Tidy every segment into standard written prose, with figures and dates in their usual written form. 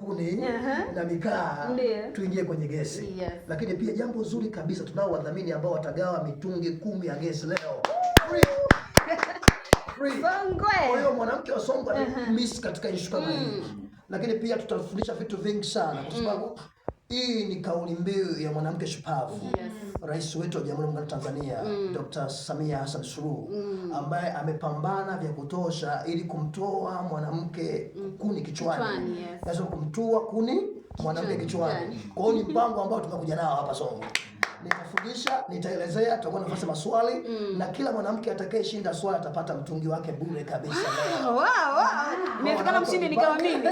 kuni na mikaa tuingie kwenye gesi. Lakini pia jambo zuri kabisa, tunao wadhamini ambao watagawa mitungi 10 ya gesi leo. Free. Kwa hiyo mwanamke wa Songwe miss katika issue kama hii. Lakini pia tutafundisha vitu vingi sana kwa sababu hii ni kauli mbiu ya mwanamke shupavu. Rais wetu wa Jamhuri ya Muungano wa Tanzania Dr. Samia Hassan Suluhu ambaye amepambana vya kutosha ili kumtoa mwanamke kuni kichwani. Lazima kumtoa kuni mwanamke kichwani. Kwa hiyo ni mpango ambao tumekuja nao hapa Songwe. Nitafundisha, nitaelezea, tutakuwa nafasi maswali na kila mwanamke atakayeshinda swali atapata mtungi wake bure kabisa. Inawezekana mshindi nikawa mimi.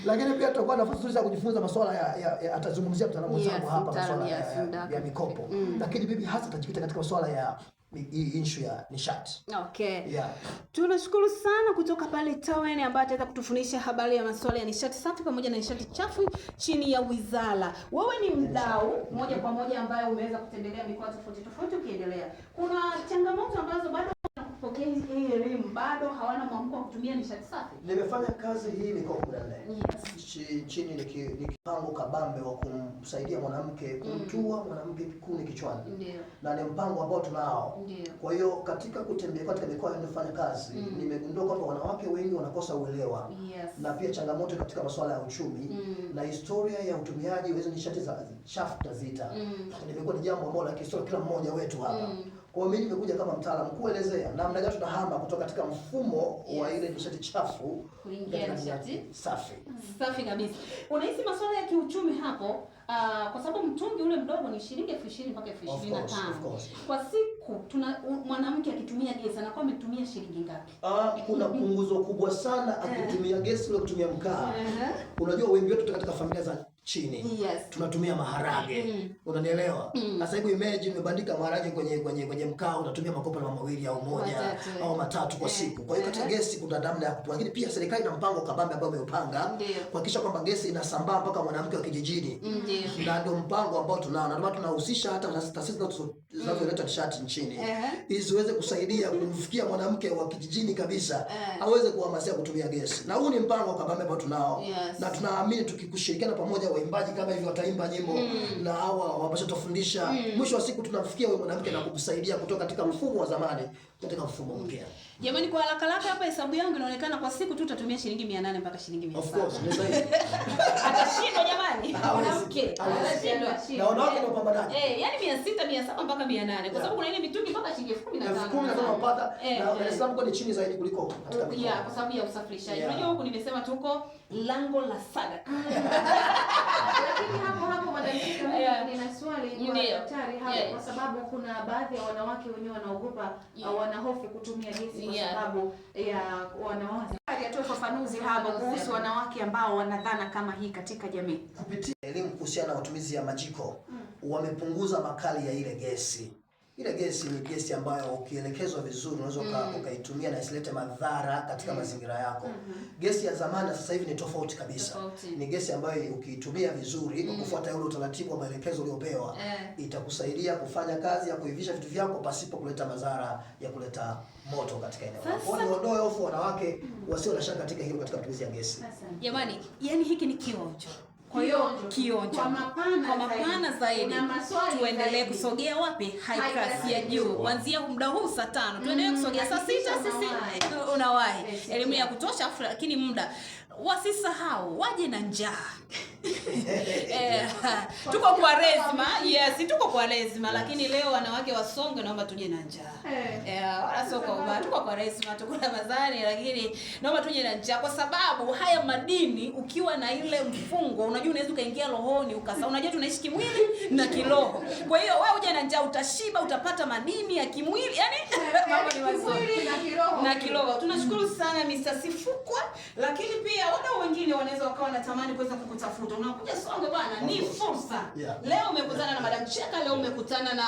Lakini pia tutakuwa nafasi nzuri ya kujifunza masuala ya atazungumzia mtaalamu wangu hapa masuala ya mikopo. Lakini bibi hasa atajikita katika masuala ya issue ya nishati. Tunashukuru sana kutoka pale Town ambaye ataweza kutufundisha habari ya masuala ya nishati safi pamoja na nishati chafu chini ya wizara. Wewe ni mdau moja kwa moja ambaye umeweza kutembelea mikoa tofauti tofauti ukiendelea. Kuna changamoto ambazo bado kupokea hii elimu bado hawana mwamko wa kutumia nishati safi. Nimefanya kazi hii mikoa 14. Chini ni kipango kabambe wa kumsaidia mwanamke kumtua mwanamke kuni kichwani. Na ni mpango ambao tunao. Kwa hiyo katika kutembea katika mikoa ninayofanya kazi nimegundua kwamba wanawake wengi wanakosa uelewa. Na pia changamoto katika masuala ya uchumi na historia ya utumiaji wa hizo nishati za chafu tazita. Nimekuwa ni jambo ambalo la kihistoria kila mmoja wetu hapa. Kwa hiyo mimi nimekuja kama mtaalamu kuelezea namna gani tunahama kutoka katika mfumo wa ile nishati chafu kuingia nishati safi. Safi kabisa. Unahisi masuala ya kiuchumi hapo kwa sababu mtungi ule mdogo ni shilingi 20,000 mpaka 25,000. Kwa siku mwanamke akitumia gesi anakuwa ametumia shilingi ngapi? Kuna punguzo kubwa sana akitumia gesi ile kutumia mkaa. Unajua wengi wetu katika familia za chini tunatumia maharage. Unanielewa? Sasa hivi imagine umebandika maharage kwenye mkaa utatumia makopo na mawili au moja au matatu kwa siku. Kwa hiyo katika gesi kuna namna ya kutoa. Lakini pia serikali ina mpango kabambe ambao umeupanga kuhakikisha kwamba gesi inasambaa mpaka mwanamke wa kijijini. Na ndio mpango ambao tunao. Na tunahusisha hata taasisi zinazoleta nishati nchini ili ziweze kusaidia kumfikia mwanamke wa kijijini kabisa aweze kuhamasika kutumia gesi. Na huu ni mpango kabambe ambao tunao. Na tunaamini tukikushirikiana pamoja waimbaji kama hivi wataimba nyimbo na hawa wapashatufundisha mwisho wa siku tunamfikia huyo mwanamke na kumsaidia kutoka katika mfumo wa zamani katika mfumo mpya. Jamani, kwa haraka hapa hesabu yangu inaonekana kwa siku tu utatumia shilingi 800 mpaka shilingi 700. Of course, ni zaidi. Atashindwa jamani. Mwanamke. Atashindwa. Na wanawake ndio pambanaji. Yani 600, 700 mpaka 800 kwa sababu kuna ile mitungi mpaka shilingi 15,000. 10,000 unapata na Dar es Salaam ni chini zaidi kuliko katika mikoa. Kwa sababu ya usafirishaji. Unajua huku nimesema tuko lango la sadaka. Lakini hapo madaktari nina swali kwa daktari hapo kwa sababu kuna baadhi ya wanawake wenyewe wanaogopa wanahofu kutumia gesi kwa sababu ya wanawake. Atoe ufafanuzi hapo kuhusu wanawake ambao wanadhana kama hii katika jamii. Kupitia elimu kuhusiana na matumizi ya majiko wamepunguza makali ya ile gesi. Ile gesi ni gesi ambayo ukielekezwa vizuri unaweza ukaitumia na isilete madhara katika mazingira yako. Gesi ya zamani sasa hivi ni tofauti kabisa. Ni gesi ambayo ukiitumia vizuri kwa kufuata ule utaratibu wa maelekezo uliopewa itakusaidia kufanya kazi ya kuivisha vitu vyako pasipo kuleta madhara ya kuleta moto katika eneo. Kwa hiyo ndio hofu wanawake wasio na shaka katika hilo katika matumizi ya gesi. Jamani, yani hiki ni kionjo. Kwa hiyo kionjo kwa mapana zaidi tuendelee kusogea wapi? High class ya juu. Kuanzia muda huu saa 5 tuendelee kusogea saa 6 sisi unawahi. Elimu ya kutosha lakini muda wasisahau waje na njaa. Tuko kwa rezima, tuko kwa rezima lakini leo wanawake wa Songwe naomba tuje na njaa. Wala sio kwa tuko kwa rezima, tuko na Ramadhani lakini naomba tuje na njaa kwa sababu haya madini ukiwa na ile mfungo unajua unaweza kaingia rohoni ukasa. Unajua tunaishi kimwili na kiroho. Kwa hiyo wewe uje na njaa utashiba, utapata madini ya kimwili. Yaani mambo ni mazuri na kiroho. Tunashukuru sana Mr. Sifukwa lakini pia wadau wengine wanaweza wakawa natamani kuweza kukutafuta. Unakuja Songwe bwana, ni fursa. Leo umekutana na Madam Cheka, leo umekutana na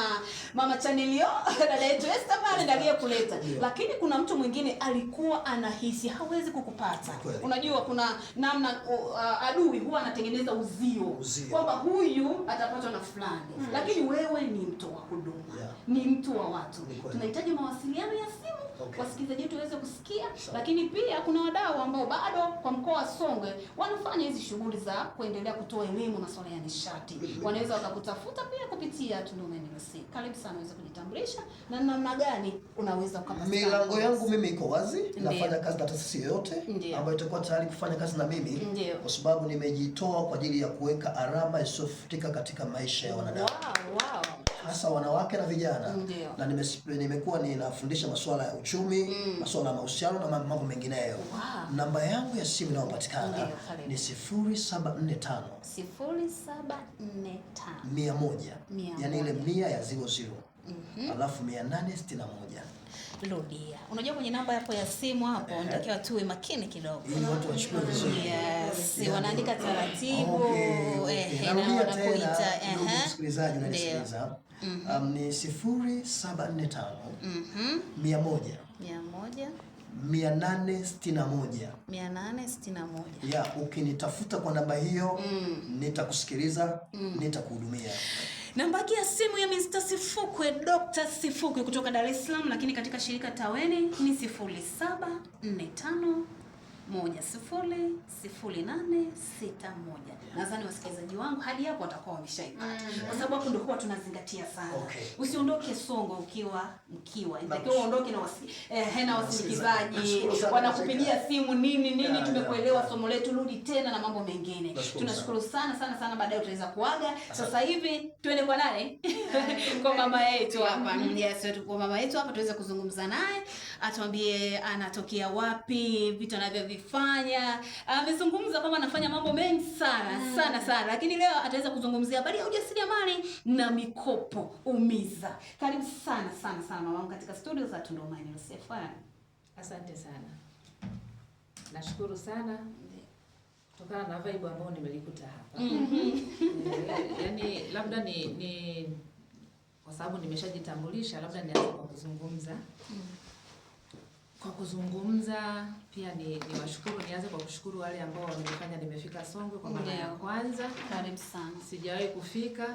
Mama Chanelio, dada yetu Esther pale ndiye kuleta. Lakini kuna mtu mwingine alikuwa anahisi hawezi kukupata. Unajua kuna namna adui huwa anatengeneza uzio. Kwamba huyu atapatwa na fulani. Lakini wewe ni mtu wa huduma. Ni mtu wa watu. Tunahitaji mawasiliano ya simu wasikilizaji wetu waweze kusikia. Lakini pia kuna wadau ambao bado kwa mkoa wa Songwe wanafanya hizi shughuli za kuendelea kutoa elimu masuala ya nishati. Wanaweza wakakutafuta pia kupitia Tunduma University. Karibu sana uweze kujitambulisha na namna gani unaweza kupatikana. Milango yangu mimi iko wazi. Nafanya kazi na taasisi yoyote ambayo itakuwa tayari kufanya kazi na mimi, kwa sababu nimejitoa kwa ajili ya kuweka alama isiyofutika katika maisha ya wanadamu. Wow. Hasa wanawake na vijana. Na nimekuwa ninafundisha masuala ya uchumi, masuala ya mahusiano na mambo mengineyo. Namba yangu ya simu inayopatikana ni 0745 100, yani ile 100 ya 00. Alafu 861. Rudia. Unajua kwenye namba yako ya simu hapo unatakiwa tuwe makini kidogo. Ili watu wachukue vizuri. Yes, wanaandika taratibu. Na wanakuita msikilizaji unanisikiliza. Ni 0745 100 861. Ya, ukinitafuta kwa namba hiyo nitakusikiliza, nitakuhudumia. Namba ya simu ya Mr. Sifukwe, Dr. Sifukwe kutoka Dar es Salaam, lakini katika shirika Taweni ni 0745 100861. Nadhani wasikilizaji wangu hadi hapo watakuwa wameshaipata. Kwa sababu hapo ndio huwa tunazingatia sana. Usiondoke Songwe ukiwa mkiwa. Inatakiwa uondoke na wasikilizaji. Wanakupigia simu nini tumekuelewa somo letu, rudi tena na mambo mengine. Tunashukuru sana baadaye tutaweza kuaga. Sasa hivi tuende kwa nani? Kwa mama yetu hapa. Yes, kwa mama yetu hapa tuweze kuzungumza naye. Atuambie anatokea wapi, vitu anavyovifanya. Amezungumza kama anafanya mambo mengi sana, lakini leo ataweza kuzungumzia habari ya ujasiriamali na mikopo umiza. Karibu sana mama katika studio za Tunduma University. Asante sana. Nashukuru sana kutokana na vibe ambayo nimelikuta hapa. Yaani labda ni kwa sababu nimeshajitambulisha, labda nianze kwa kuzungumza pia ni washukuru. Nianze kwa kushukuru wale ambao wamenifanya nimefika Songwe kwa mara ya kwanza. Karibu sana. Sijawahi kufika.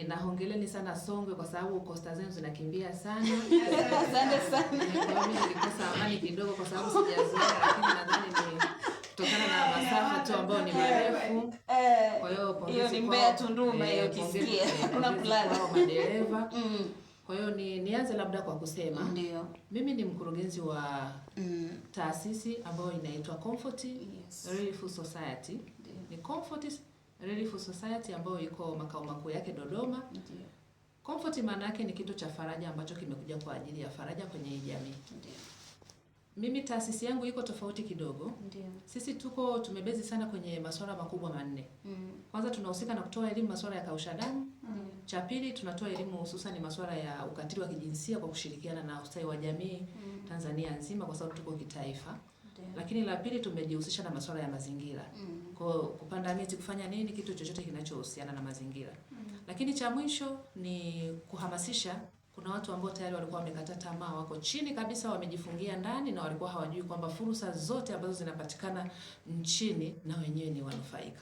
Na hongereni sana Songwe kwa sababu costa zenu zinakimbia sana. Asante sana. Kwa mimi nilikosa amani kidogo kwa sababu sijazoea, lakini nadhani ni kutokana na masafa tu ambayo ni marefu. Kwa hiyo pongezi kwa Mbeya Tunduma hiyo kisikia. Unakulala kwa madereva. Kwa hiyo nianze labda kwa kusema mimi ni mkurugenzi wa taasisi ambayo inaitwa Comfort Relief Society. Ni Comfort Relief Society ambayo iko makao makuu yake Dodoma. Comfort maana yake ni kitu cha faraja ambacho kimekuja kwa ajili ya faraja kwenye jamii. Mimi taasisi yangu iko tofauti kidogo. Sisi tumebezi sana kwenye masuala makubwa manne. Kwanza tunahusika na kutoa elimu masuala ya kausha damu. Cha pili tunatoa elimu hususan masuala ya ukatili wa kijinsia kwa kushirikiana na ustawi wa jamii Tanzania nzima kwa sababu tuko kitaifa. Lakini la pili tumejihusisha na masuala ya mazingira. Kwa kupanda miti, kufanya nini, kitu chochote kinachohusiana na mazingira. Lakini cha mwisho ni kuhamasisha. Kuna watu ambao tayari walikuwa wamekata tamaa, wako chini kabisa, wamejifungia ndani na walikuwa hawajui kwamba fursa zote ambazo zinapatikana nchini na wenyewe ni wanufaika.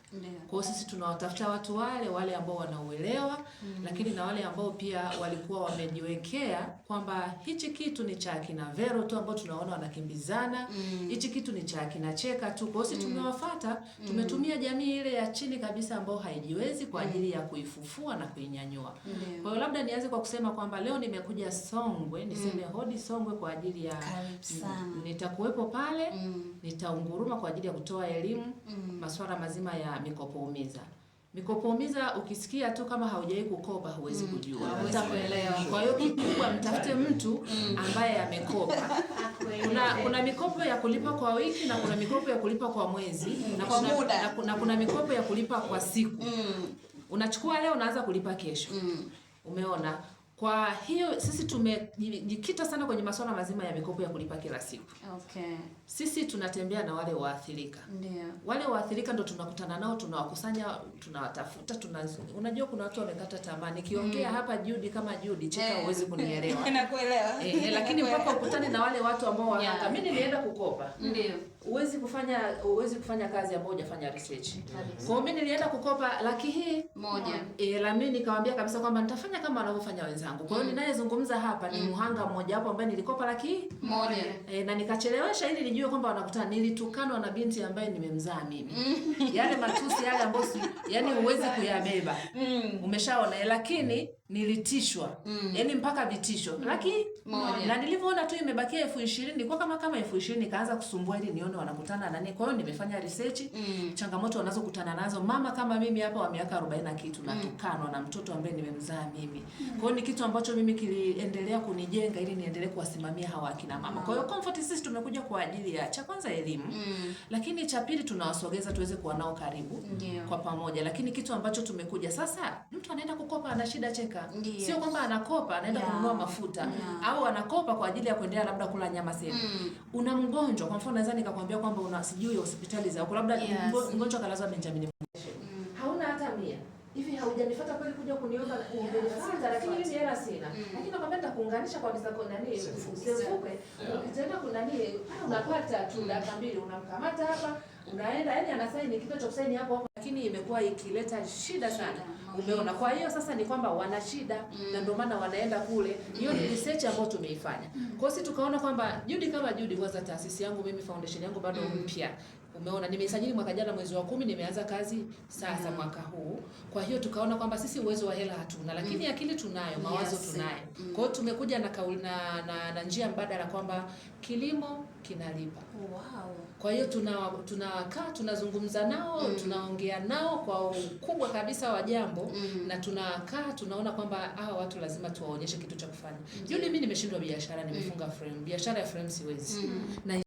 Kwa hiyo sisi tunawatafuta watu wale ambao wanauelewa, lakini na wale ambao pia walikuwa wamejiwekea kwamba hichi kitu ni cha kina Vero tu ambao tunaona wanakimbizana, hichi kitu ni cha kina Cheka tu. Kwa hiyo sisi tumewafuata, tumetumia jamii ile ya chini kabisa ambao haijiwezi kwa ajili ya kuifufua na kuinyanyua. Kwa hiyo labda nianze kwa kusema kwamba leo nimekuja Songwe, niseme hodi Songwe kwa ajili ya nitakuwepo pale, nitaunguruma kwa ajili ya kutoa elimu masuala mazima ya mikopo umiza. Mikopo umiza ukisikia tu kama haujawahi kukopa huwezi kujua. Utakuelewa. Kwa hiyo kikubwa mtafute mtu ambaye amekopa. Kuna mikopo ya kulipa kwa wiki na kuna mikopo ya kulipa kwa mwezi na kuna mikopo ya kulipa kwa siku. Unachukua leo unaanza kulipa kesho. Umeona? Kwa hiyo sisi tumejikita sana kwenye masuala mazima ya mikopo ya kulipa kila siku. Sisi tunatembea na wale waathirika. Wale waathirika ndo tunakutana nao, tunawakusanya, tunawatafuta, unajua kuna watu wamekata tamaa. Nikiongea hapa Judy kama Judy, Cheka huwezi kunielewa. Nakuelewa. Lakini mpaka ukutane na wale watu ambao mimi nilienda kukopa. huwezi kufanya kazi ambayo hujafanya research. Kwa hiyo mimi nilienda kukopa $100. La mimi nikamwambia kabisa kwamba nitafanya kama wanavyofanya wenzangu. Kwa hiyo ninayezungumza hapa ni muhanga mmoja hapo ambaye nilikopa $100. Na nikachelewesha ili nijue kwamba wanakutana. Nilitukanwa na binti ambaye nimemzaa mimi. Yale matusi yale ambayo yani huwezi kuyabeba. Umeshaona, lakini nilitishwa. Yaani mpaka vitisho. Lakini na nilivyoona tu imebakia $20,000 nilikuwa kama $20,000 nikaanza kusumbua ili nione wanakutana nani. Kwa hiyo nimefanya research, changamoto wanazokutana nazo mama kama mimi hapa wa miaka 40 na kitu natukanwa na mtoto ambaye nimemzaa mimi. Kwa hiyo ni kitu ambacho mimi kiliendelea kunijenga ili niendelee kuwasimamia hawa akina mama. Kwa hiyo Comfort sisi tumekuja kwa ajili ya cha kwanza elimu. Lakini cha pili tunawasogeza tuweze kuwa nao karibu kwa pamoja. Lakini kitu ambacho tumekuja sasa, mtu anaenda kukopa ana shida cheka. Sio kwamba anakopa anaenda kununua mafuta au anakopa kwa ajili ya kuendelea labda kula nyama sehemu. Una mgonjwa, kwa mfano naweza nikakwambia kwamba una sijui hospitali za labda mgonjwa kalazwa Benjamin. Hauna hata 100. Hivi haujanifuata kweli kuja kuniomba ungenifata, lakini mimi hela sina. Lakini nakwambia nitakuunganisha kwa visa kwa nani usifuke. Ukitenda kuna nini unapata tu dakika 2 unamkamata hapa unaenda, yani anasaini kitu cha kusaini hapo, lakini imekuwa ikileta shida sana. Umeona? Kwa hiyo sasa ni kwamba wana shida na ndio maana wanaenda kule. Hiyo ni research ambayo tumeifanya. Kwa hiyo tukaona kwamba Judy kama Judy kwanza taasisi yangu mimi foundation yangu bado mpya. Umeona, nimesajili mwaka jana mwezi wa 10, nimeanza kazi sasa mwaka huu. Kwa hiyo tukaona kwamba sisi uwezo wa hela hatuna, lakini akili tunayo, mawazo tunayo. Kwa hiyo tumekuja na kauli na njia mbadala kwamba kilimo kinalipa. Kwa hiyo tunakaa tunazungumza nao, tunaongea nao kwa ukubwa kabisa wa jambo na tunakaa tunaona kwamba hawa watu lazima tuwaonyeshe kitu cha kufanya. Judy mimi nimeshindwa biashara, nimefunga frame. Biashara ya frame siwezi. Na